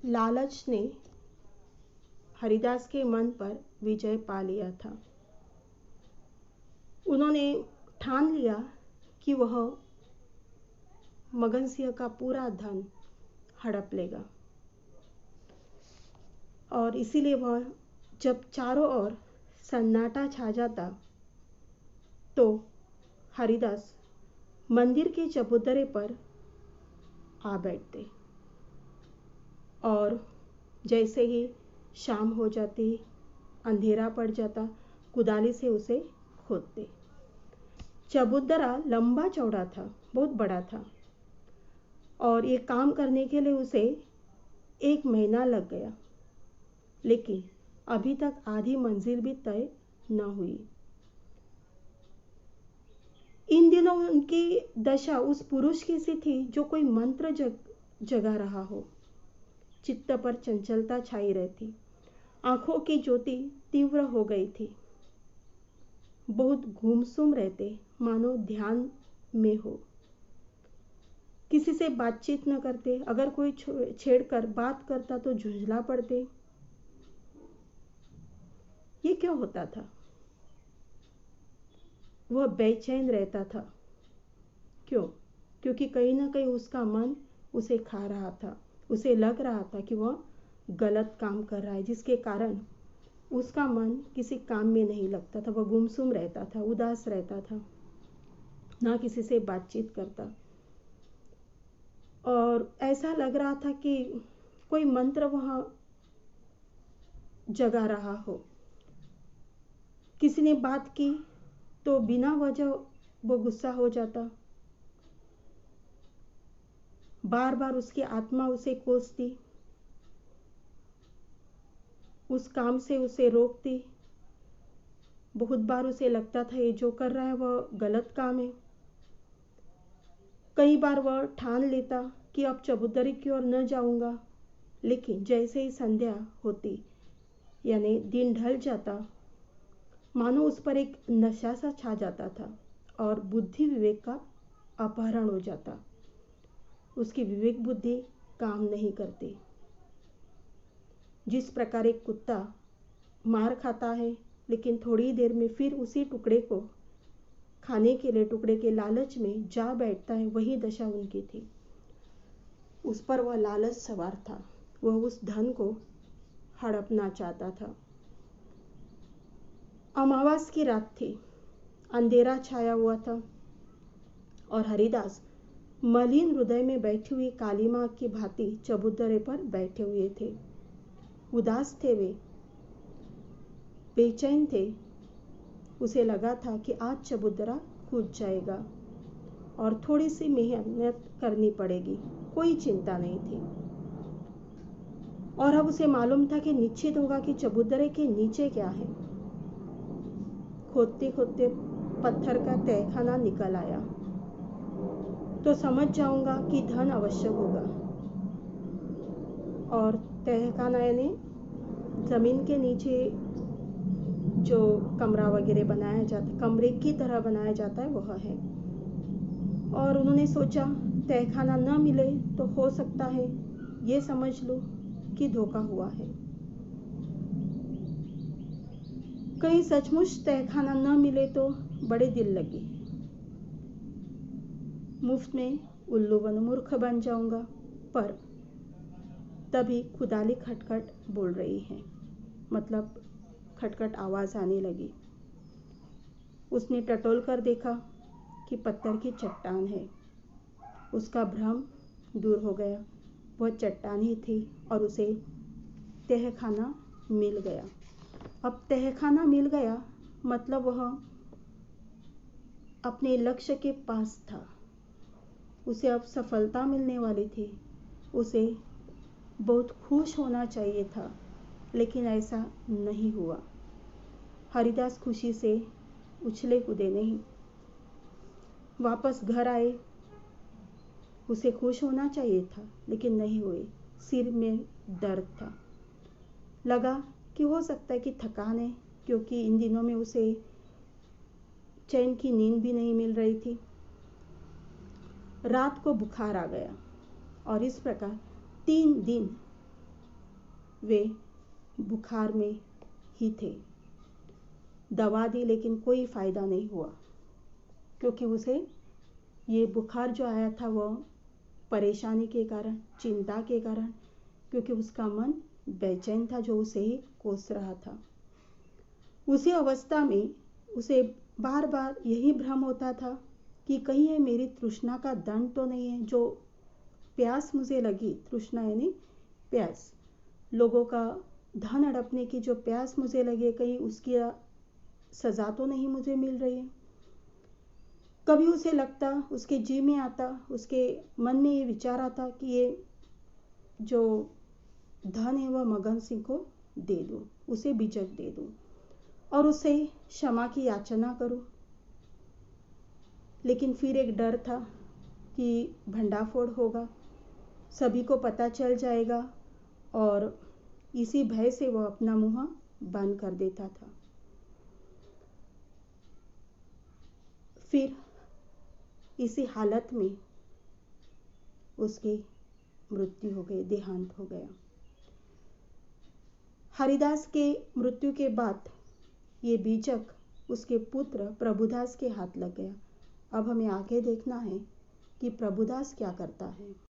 लालच ने हरिदास के मन पर विजय पा लिया था। उन्होंने ठान लिया कि वह मगन सिंह का पूरा धन हड़प लेगा और इसीलिए वह जब चारों ओर सन्नाटा छा जाता तो हरिदास मंदिर के चबूतरे पर आ बैठते और जैसे ही शाम हो जाती, अंधेरा पड़ जाता, कुदाली से उसे खोदते। चबूतरा लंबा चौड़ा था, बहुत बड़ा था और ये काम करने के लिए उसे 1 महीना लग गया, लेकिन अभी तक आधी मंजिल भी तय न हुई। इन दिनों उनकी दशा उस पुरुष की सी थी जो कोई मंत्र जगा रहा हो। चित्त पर चंचलता छाई रहती, आंखों की ज्योति तीव्र हो गई थी, बहुत गुमसुम रहते, मानो ध्यान में हो। किसी से बातचीत न करते, अगर कोई छेड़कर बात करता तो झुंझला पड़ते। ये क्यों होता था? वह बेचैन रहता था। क्यों? क्योंकि कहीं ना कहीं उसका मन उसे खा रहा था। उसे लग रहा था कि वह गलत काम कर रहा है, जिसके कारण उसका मन किसी काम में नहीं लगता था। वह गुमसुम रहता था, उदास रहता था, ना किसी से बातचीत करता और ऐसा लग रहा था कि कोई मंत्र वह जगा रहा हो। किसी ने बात की तो बिना वजह वो गुस्सा हो जाता, बार बार उसकी आत्मा उसे कोसती, उस काम से उसे रोकती। बहुत बार उसे लगता था ये जो कर रहा है वह गलत काम है। कई बार वह ठान लेता कि अब चबूतरे की ओर न जाऊंगा, लेकिन जैसे ही संध्या होती यानी दिन ढल जाता, मानो उस पर एक नशा सा छा जाता था और बुद्धि विवेक का अपहरण हो जाता। उसकी विवेक बुद्धि काम नहीं करती। जिस प्रकार एक कुत्ता मार खाता है लेकिन थोड़ी देर में फिर उसी टुकड़े को खाने के लिए टुकड़े के लालच में जा बैठता है, वही दशा उनकी थी। उस पर वह लालच सवार था, वह उस धन को हड़पना चाहता था। अमावस की रात थी, अंधेरा छाया हुआ था और हरिदास मलिन हृदय में बैठी हुई काली माँ की भांति चबूतरे पर बैठे हुए थे। उदास थे वे, बेचैन थे। उसे लगा था कि आज चबूतरा कूद जाएगा और थोड़ी सी मेहनत करनी पड़ेगी, कोई चिंता नहीं थी। और अब उसे मालूम था कि निश्चित होगा कि चबूतरे के नीचे क्या है। खोदते खोदते पत्थर का तहखाना निकल आया तो समझ जाऊंगा कि धन आवश्यक होगा। और तहखाना यानी जमीन के नीचे जो कमरा वगैरह बनाया जाता, कमरे की तरह बनाया जाता है, वह है। और उन्होंने सोचा तहखाना न मिले तो हो सकता है ये समझ लो कि धोखा हुआ है। कहीं सचमुच तहखाना न मिले तो बड़े दिल लगी, मुफ्त में उल्लू बन मूर्ख बन जाऊंगा। पर तभी खुदाली खटखट बोल रही है, मतलब खटखट आवाज आने लगी। उसने टटोल कर देखा कि पत्थर की चट्टान है। उसका भ्रम दूर हो गया, वह चट्टान ही थी और उसे तहखाना मिल गया। अब तहखाना मिल गया मतलब वह अपने लक्ष्य के पास था, उसे अब सफलता मिलने वाली थी। उसे बहुत खुश होना चाहिए था, लेकिन ऐसा नहीं हुआ। हरिदास खुशी से उछले कूदे नहीं, वापस घर आए। उसे खुश होना चाहिए था लेकिन नहीं हुए। सिर में दर्द था, लगा कि हो सकता है कि थकान है, क्योंकि इन दिनों में उसे चैन की नींद भी नहीं मिल रही थी। रात को बुखार आ गया और इस प्रकार 3 दिन वे बुखार में ही थे। दवा दी लेकिन कोई फ़ायदा नहीं हुआ, क्योंकि उसे ये बुखार जो आया था वह परेशानी के कारण, चिंता के कारण, क्योंकि उसका मन बेचैन था जो उसे ही कोस रहा था। उसी अवस्था में उसे बार बार यही भ्रम होता था कि कहीं ये मेरी तृष्णा का दंड तो नहीं है, जो प्यास मुझे लगी, तृष्णा यानी प्यास, लोगों का धन हड़पने की जो प्यास मुझे लगी, कहीं उसकी सजा तो नहीं मुझे मिल रही है। कभी उसे लगता, उसके जी में आता, उसके मन में ये विचार आता कि ये जो धन है वह मगन सिंह को दे दूं, उसे बिजक दे दूं और उसे क्षमा की याचना करूं। लेकिन फिर एक डर था कि भंडाफोड़ होगा, सभी को पता चल जाएगा, और इसी भय से वह अपना मुंह बंद कर देता था। फिर इसी हालत में उसकी मृत्यु हो गई, देहांत हो गया। हरिदास के मृत्यु के बाद ये बीजक उसके पुत्र प्रभुदास के हाथ लग गया। अब हमें आगे देखना है कि प्रभुदास क्या करता है।